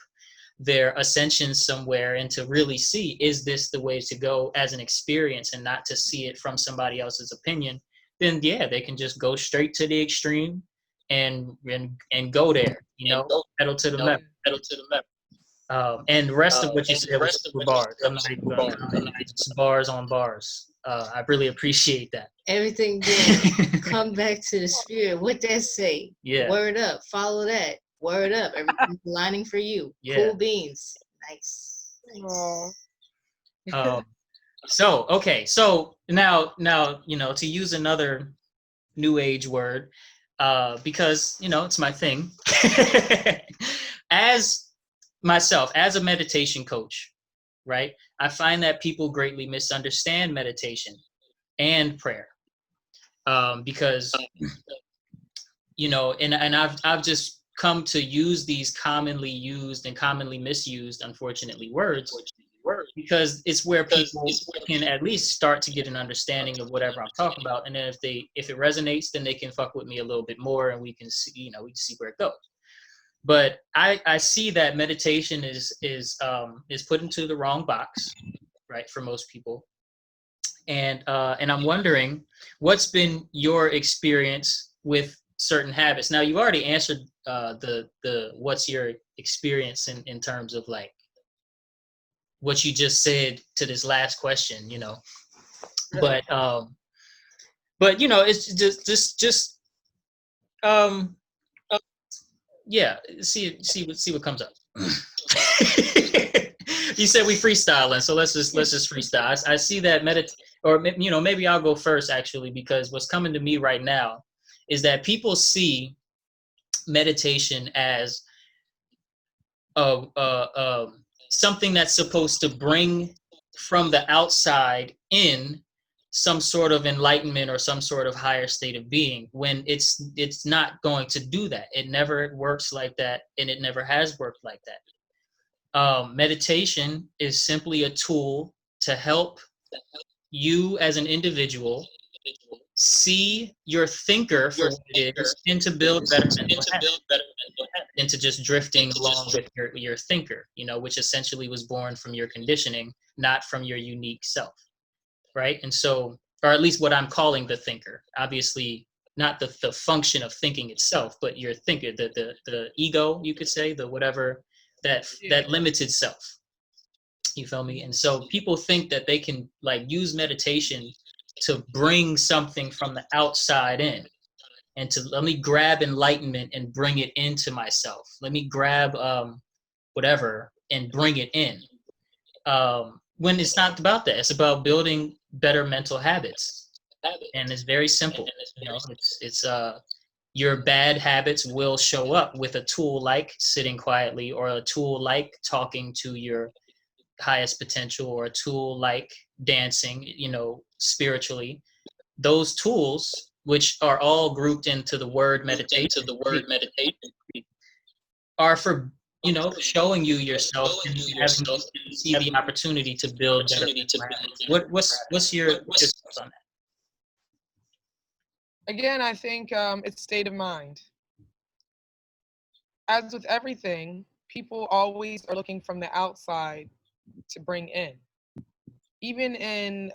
their ascension somewhere and to really see, is this the way to go as an experience, and not to see it from somebody else's opinion, then yeah, they can just go straight to the extreme and go there, you know, pedal to the metal. And the rest of what you said was super bars. I'm not even going to comment. It's bars on bars. I really appreciate that. Everything good. Come back to the spirit. What that say? Yeah. Word up. Follow that. Word up. Everything's aligning for you. Yeah. Cool beans. Nice. So okay. So now, you know, to use another new age word, because you know it's my thing. As myself, as a meditation coach, right? I find that people greatly misunderstand meditation and prayer, because you know, and I've just come to use these commonly used and commonly misused, unfortunately, words, because it's where people can at least start to get an understanding of whatever I'm talking about, and then if it resonates, then they can fuck with me a little bit more, and we can see, you know, we can see where it goes. But I see that meditation is put into the wrong box, right, for most people, and I'm wondering what's been your experience with certain habits. Now, you've already answered the what's your experience in terms of like what you just said to this last question, you know, but you know, it's just yeah, see what comes up. You said we freestyling, so let's just freestyle. I see that or you know, maybe I'll go first actually, because what's coming to me right now is that people see meditation as something that's supposed to bring from the outside in some sort of enlightenment or some sort of higher state of being, when it's not going to do that. It never works like that, and it never has worked like that. Meditation is simply a tool to help you as an individual see your thinker for what it is, and to build better mental habits, into just drifting along with your thinker, you know, which essentially was born from your conditioning, not from your unique self, right? And so, or at least what I'm calling the thinker, obviously not the function of thinking itself, but your thinker, the ego, you could say, the whatever, that limited self. You feel me? And so people think that they can like use meditation to bring something from the outside in, and to let me grab enlightenment and bring it into myself. Let me grab whatever and bring it in. When it's not about that. It's about building better mental habits. And it's very simple. You know, it's your bad habits will show up with a tool like sitting quietly, or a tool like talking to your highest potential, or a tool like dancing, you know, spiritually. Those tools, which are all grouped into the word meditation, are for, you know, showing you yourself and having you see the opportunity to build better mental habits. What's your thoughts on that? Again, I think it's state of mind. As with everything, people always are looking from the outside to bring in. Even in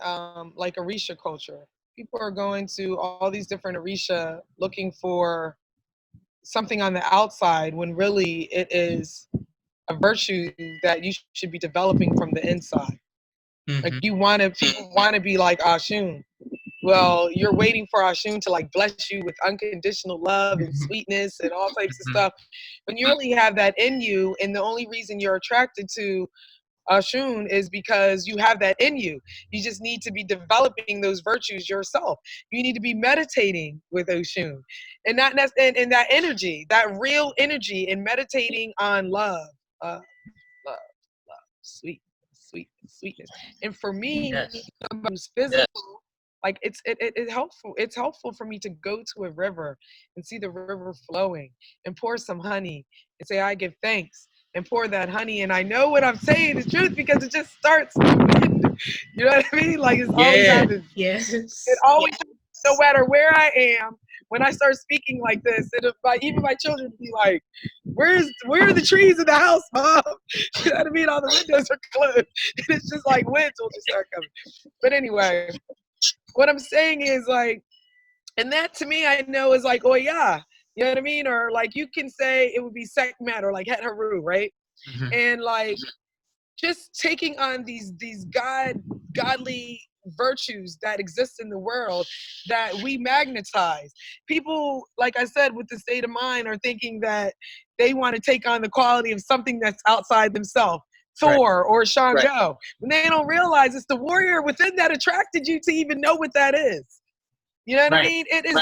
like Orisha culture, people are going to all these different Orisha looking for something on the outside, when really it is a virtue that you should be developing from the inside. Like people want to be like Ashun. Well, you're waiting for Ashun to like bless you with unconditional love and sweetness and all types of stuff. When you really have that in you, and the only reason you're attracted to Ashun is because you have that in you. You just need to be developing those virtues yourself. You need to be meditating with Ashun, and not and that energy, that real energy, and meditating on love, love, love, sweetness. And for me, somebody who's physical, like it's helpful. It's helpful for me to go to a river and see the river flowing and pour some honey and say, I give thanks, and pour that honey. And I know what I'm saying is truth because it just starts. You know what I mean? Like it's always happens. Yes. It always, no matter where I am, when I start speaking like this, even my children be like, where are the trees in the house, Mom? You know what I mean? All the windows are closed. And it's just like winds will just start coming. But anyway, what I'm saying is like, and that to me I know is like, oh yeah. You know what I mean? Or like you can say it would be Sekmet or like Het Haru, right? And like just taking on these godly virtues that exist in the world that we magnetize. People, like I said, with the state of mind are thinking that they want to take on the quality of something that's outside themselves. Thor or Shango. When they don't realize it's the warrior within that attracted you to even know what that is. You know what I mean? It is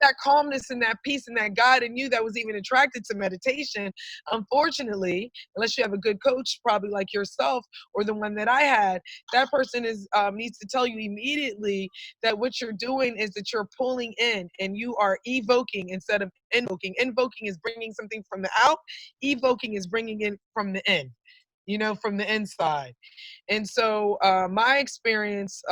that calmness and that peace and that God in you that was even attracted to meditation. Unfortunately, unless you have a good coach, probably like yourself or the one that I had, that person needs to tell you immediately that what you're doing is that you're pulling in and you are evoking instead of invoking. Invoking is bringing something from the out. Evoking is bringing in from the in. From the inside. And so my experience,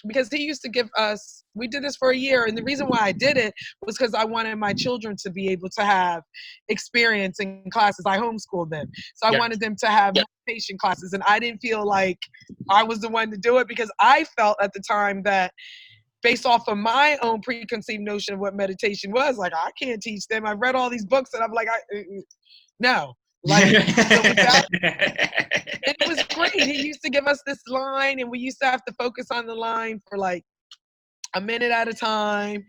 because he used to give us, we did this for a year. And the reason why I did it was because I wanted my children to be able to have experience in classes. I homeschooled them. So I wanted them to have meditation classes. And I didn't feel like I was the one to do it because I felt at the time that based off of my own preconceived notion of what meditation was, like, I can't teach them. I've read all these books and I'm like, no. Like, so it was great. He used to give us this line and we used to have to focus on the line for like a minute at a time.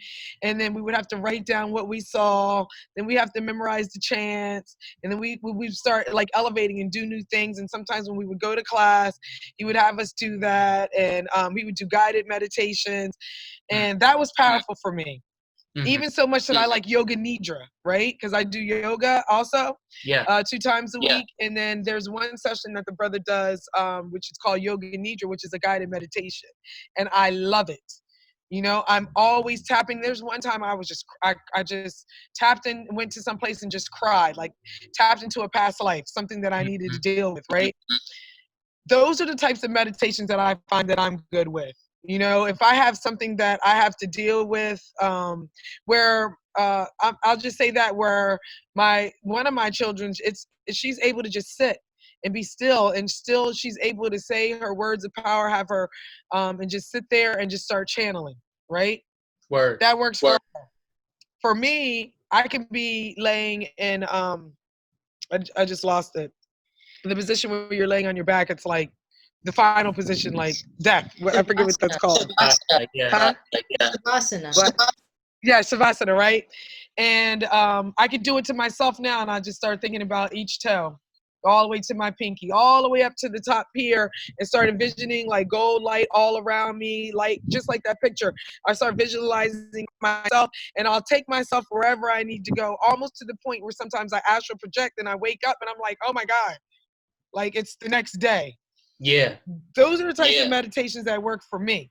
And then we would have to write down what we saw. Then we have to memorize the chants. And then we start like elevating and do new things. And sometimes when we would go to class, he would have us do that. And we would do guided meditations. And that was powerful for me. Even so much that I like yoga nidra, right? Because I do yoga also 2 times a week. And then there's one session that the brother does, which is called yoga nidra, which is a guided meditation. And I love it. I'm always tapping. There's one time I just tapped in, went to some place and just cried, like tapped into a past life, something that I needed to deal with, right? Those are the types of meditations that I find that I'm good with. If I have something that I have to deal with, where I'll just say that where one of my children, she's able to just sit and be still, and still she's able to say her words of power, have her, and just sit there and just start channeling, right? Word. That works for her. For me, I can be laying in, I just lost it. The position where you're laying on your back, it's like the final position, like death. I forget what that's called. Shavasana. Yeah, Shavasana, right? And I could do it to myself now, and I just start thinking about each toe, all the way to my pinky, all the way up to the top here, and start envisioning like gold light all around me, like just like that picture. I start visualizing myself, and I'll take myself wherever I need to go, almost to the point where sometimes I astral project, and I wake up, and I'm like, oh my God, like it's the next day. Yeah. Those are the types of meditations that work for me,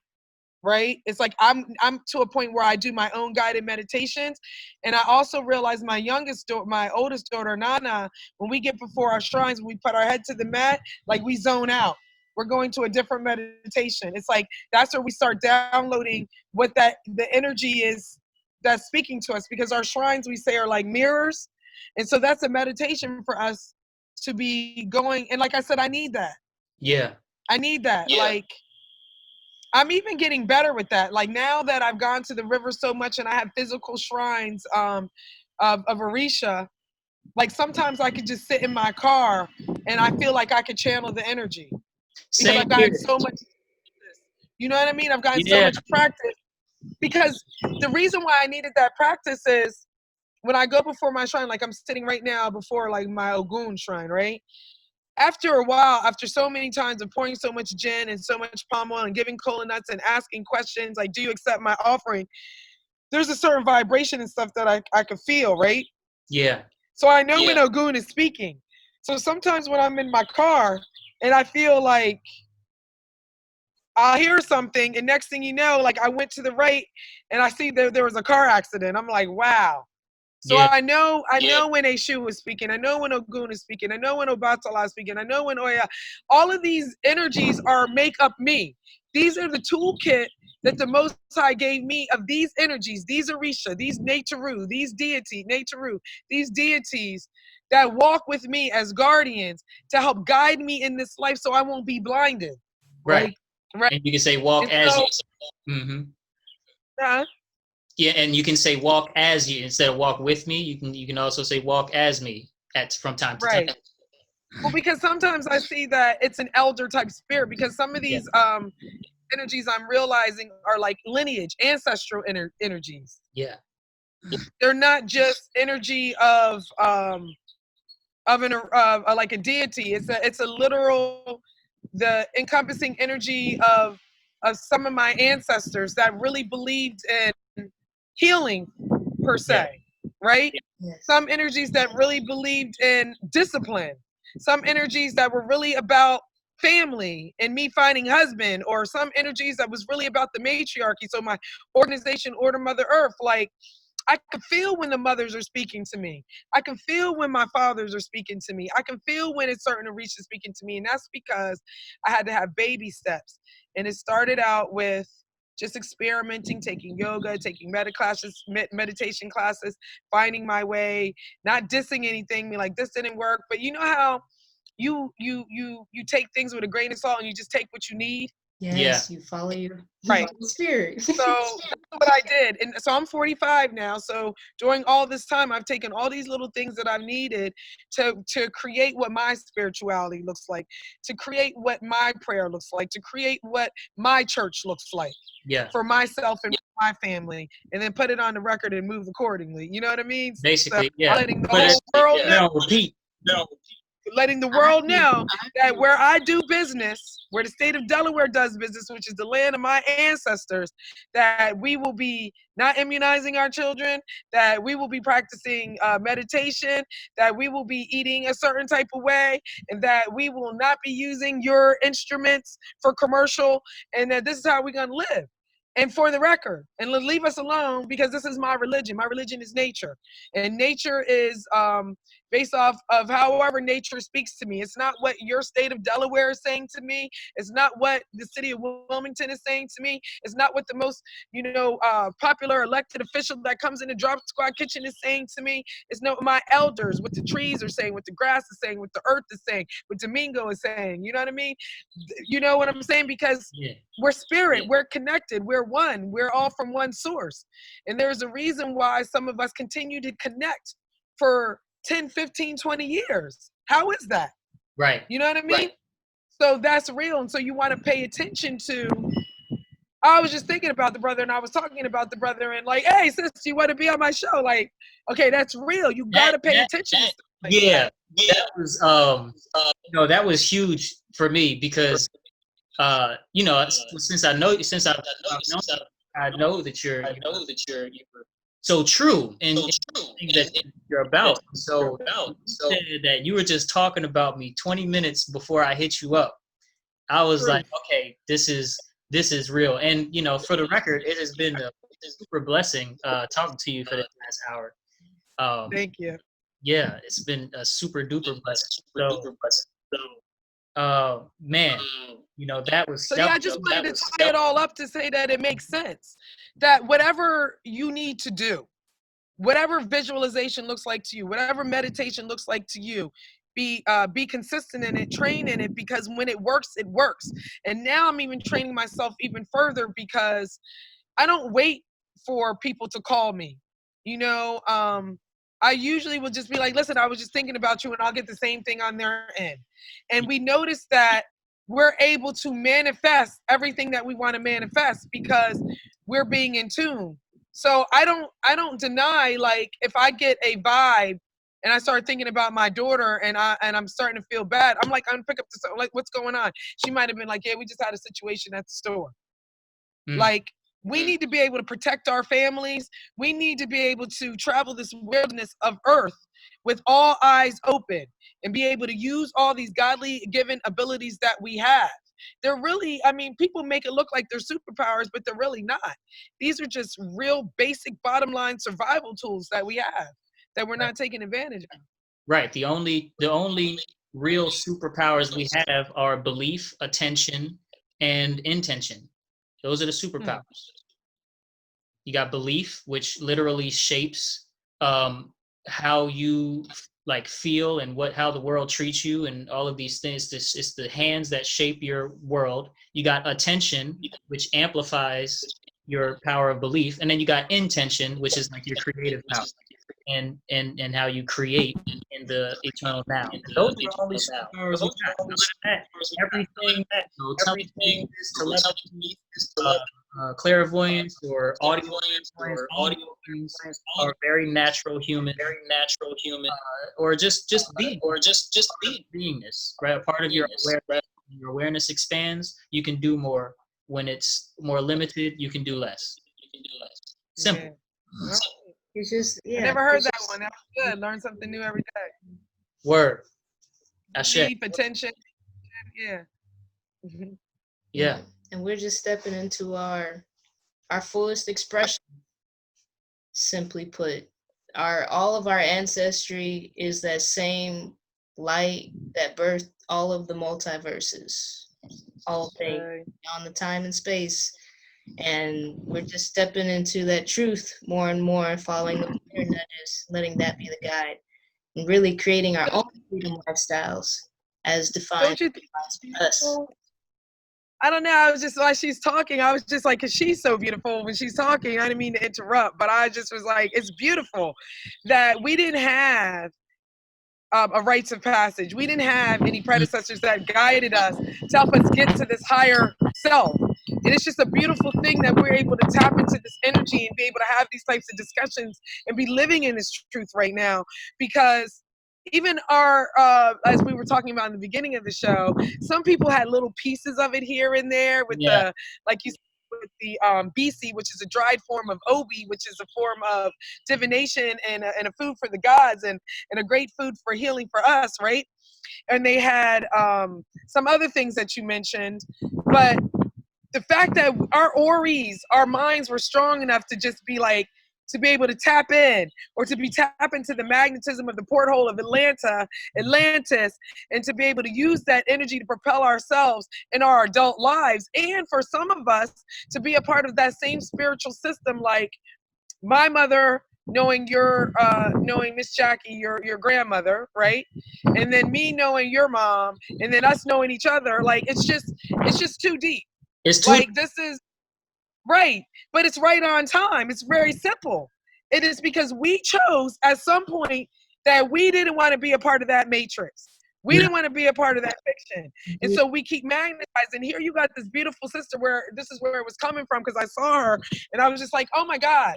right? It's like I'm to a point where I do my own guided meditations. And I also realize my oldest daughter, Nana, when we get before our shrines, we put our head to the mat, like we zone out. We're going to a different meditation. It's like that's where we start downloading what the energy is that's speaking to us, because our shrines, we say, are like mirrors. And so that's a meditation for us to be going. And like I said, I need that. Yeah. I need that. Yeah. Like, I'm even getting better with that. Like, now that I've gone to the river so much and I have physical shrines of Orisha, like sometimes I could just sit in my car and I feel like I could channel the energy. because I've gotten so much practice. You know what I mean? I've gotten so much practice, because the reason why I needed that practice is when I go before my shrine, like I'm sitting right now before like my Ogun shrine, right? After a while, after so many times of pouring so much gin and so much palm oil and giving kola nuts and asking questions like, do you accept my offering? There's a certain vibration and stuff that I could feel, right? Yeah. So I know when Ogun is speaking. So sometimes when I'm in my car and I feel like I'll hear something, and next thing you know, like I went to the right and I see there was a car accident. I'm like, wow. So I know when Eshu is speaking. I know when Ogun is speaking. I know when Obatala is speaking. I know when Oya. All of these energies make up me. These are the toolkit that the Most High gave me of these energies, these Orisha, these Naturu, these these deities that walk with me as guardians to help guide me in this life so I won't be blinded. Right. Right. And you can say walk as you. Mm-hmm. Yeah, and you can say walk as you instead of walk with me. You can also say walk as me from time to time. Well, because sometimes I see that it's an elder type spirit, because some of these energies I'm realizing are like lineage, ancestral energies. Yeah. They're not just energy of like a deity. It's a literal, the encompassing energy of some of my ancestors that really believed in healing per se, right? Yes. Some energies that really believed in discipline. Some energies that were really about family and me finding husband, or some energies that was really about the matriarchy. So my organization, Order Mother Earth, like I can feel when the mothers are speaking to me. I can feel when my fathers are speaking to me. I can feel when it's certain Orisha speaking to me. And that's because I had to have baby steps. And it started out with just experimenting, taking yoga, taking meditation classes, finding my way, not dissing anything, like this didn't work. But you know how you take things with a grain of salt and you just take what you need? Yes, you follow your spirit. So that's what I did. And so I'm 45 now. So during all this time, I've taken all these little things that I've needed to create what my spirituality looks like, to create what my prayer looks like, to create what my church looks like for myself and my family, and then put it on the record and move accordingly. You know what I mean? Basically, so letting the whole world know. Letting the world know that where I do business, where the state of Delaware does business, which is the land of my ancestors, that we will be not immunizing our children, that we will be practicing meditation, that we will be eating a certain type of way, and that we will not be using your instruments for commercial, and that this is how we're going to live. And for the record, and leave us alone, because this is my religion. My religion is nature. And nature is based off of however nature speaks to me. It's not what your state of Delaware is saying to me. It's not what the city of Wilmington is saying to me. It's not what the most, popular elected official that comes in the Drop Squad kitchen is saying to me. It's not my elders, what the trees are saying, what the grass is saying, what the earth is saying, what Domingo is saying. You know what I mean? You know what I'm saying? Because we're spirit, we're connected, we're one, we're all from one source. And there's a reason why some of us continue to connect for 10, 15, 20 years. How is that? Right. You know what I mean? Right. So that's real. And so you want to pay attention to, I was just thinking about the brother, and I was talking about the brother, and like, hey, sis, you want to be on my show? Like, okay, that's real. You got to pay attention. That was, that was huge for me because, since I know that you're so true and that you're about. So said that you were just talking about me 20 minutes before I hit you up. I was like, okay, this is real. And for the record, it has been a super blessing talking to you for the last hour. Thank you. Yeah, it's been a super duper blessing. So, man, that was. So I just wanted to tie it all up to say that it makes sense that whatever you need to do, whatever visualization looks like to you, whatever meditation looks like to you, be consistent in it, train in it, because when it works, it works. And now I'm even training myself even further, because I don't wait for people to call me. I usually will just be like, listen, I was just thinking about you, and I'll get the same thing on their end. And we noticed that we're able to manifest everything that we want to manifest because we're being in tune. So I don't deny, like, if I get a vibe and I start thinking about my daughter and I'm starting to feel bad, I'm like, I'm pick up the, like, what's going on? She might have been like, yeah, we just had a situation at the store. Like, we need to be able to protect our families. We need to be able to travel this wilderness of earth with all eyes open and be able to use all these godly given abilities that we have. They're really, I mean, people make it look like they're superpowers, but they're really not. These are just real basic bottom line survival tools that we have that we're not taking advantage of. Right. The only real superpowers we have are belief, attention, and intention. Those are the superpowers. You got belief, which literally shapes how you like feel and how the world treats you and all of these things. It's the hands that shape your world. You got attention, which amplifies your power of belief, and then you got intention, which is like your creative power and how you create in the eternal now. And those are the only superpowers we got. Other than that, everything is telepathy, clairvoyance or audio things are very natural human, or just beingness, right? A part of your awareness expands. You can do more. When it's more limited, you can do less. Simple. Yeah. It's just, I never heard that one. That was good. Learn something new every day. Word. Deep attention. Yeah. Yeah. And we're just stepping into our fullest expression. Simply put, all of our ancestry is that same light that birthed all of the multiverses, all things beyond the time and space. And we're just stepping into that truth more and more, following the inner nudges, letting that be the guide, and really creating our own freedom lifestyles as defined by us. I don't know. I was just, while she's talking, I was just like, because she's so beautiful when she's talking. I didn't mean to interrupt, but I just was like, it's beautiful that we didn't have a rites of passage. We didn't have any predecessors that guided us to help us get to this higher self. And it's just a beautiful thing that we're able to tap into this energy and be able to have these types of discussions and be living in this truth right now. Because even our, as we were talking about in the beginning of the show, some people had little pieces of it here and there with the, like you said, with the BC, which is a dried form of Obi, which is a form of divination and a food for the gods and a great food for healing for us, right? And they had some other things that you mentioned, but the fact that our auras, our minds were strong enough to just be like, to be able to tap in or to be tap into the magnetism of the porthole of Atlantis, and to be able to use that energy to propel ourselves in our adult lives. And for some of us to be a part of that same spiritual system, like my mother knowing knowing Miss Jackie, your grandmother, right? And then me knowing your mom, and then us knowing each other. Like, it's just too deep. It's too like, this is right, but it's right on time. It's very simple. It is because we chose at some point that we didn't want to be a part of that matrix. We didn't want to be a part of that fiction. And so we keep magnetizing. Here you got this beautiful sister where this is where it was coming from, because I saw her and I was just like, oh my God,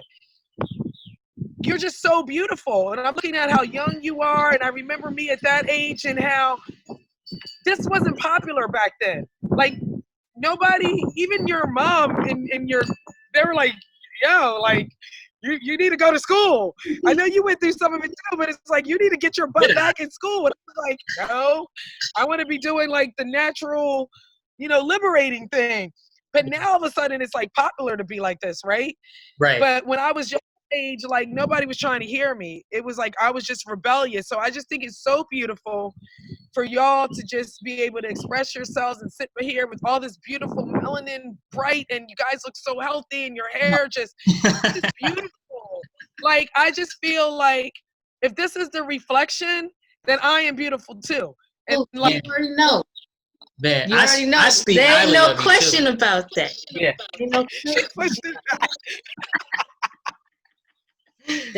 you're just so beautiful. And I'm looking at how young you are. And I remember me at that age and how this wasn't popular back then. Like, nobody, even your mom and they were like, yo, like, you need to go to school. I know you went through some of it too, but it's like, you need to get your butt back in school. And I was like, no, I want to be doing like the natural, liberating thing. But now all of a sudden it's like popular to be like this, right? Right. But when I was your age, like, nobody was trying to hear me. It was like I was just rebellious. So I just think it's so beautiful for y'all to just be able to express yourselves and sit here with all this beautiful melanin bright, and you guys look so healthy, and your hair just beautiful. Like, I just feel like if this is the reflection, then I am beautiful too. And like, you already know. Man, you already know. There ain't no question about that. Yeah. There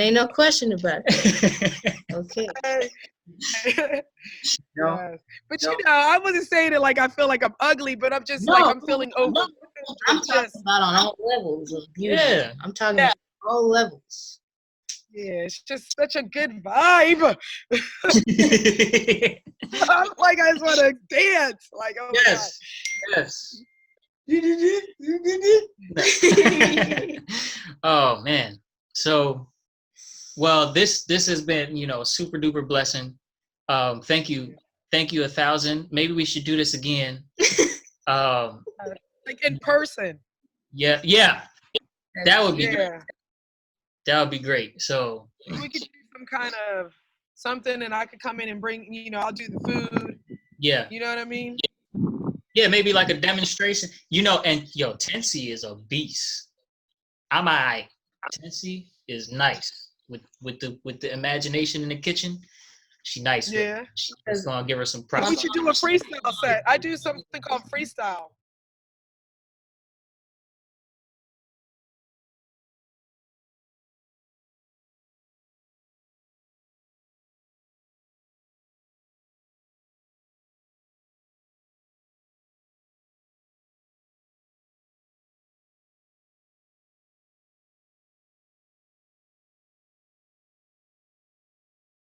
ain't no question about it. Okay. Yes. But I wasn't saying it like I feel like I'm ugly, but I'm just like I'm feeling over. No, I'm talking about on all levels of beauty. Yeah. I'm talking about all levels. Yeah, it's just such a good vibe. I'm like, I just want to dance. Like, oh yes. Oh man. So, well, this has been, super duper blessing. Thank you 1,000. Maybe we should do this again. Like in person. Yeah. That would be great. That would be great. So we could do some kind of something, and I could come in and bring, I'll do the food. Yeah. You know what I mean? Yeah, maybe like a demonstration. And Tensi is a beast. I'm alright. Tensi is nice with the imagination in the kitchen. She nice. Yeah. She's gonna give her some props. We should do a freestyle set. I do something called freestyle.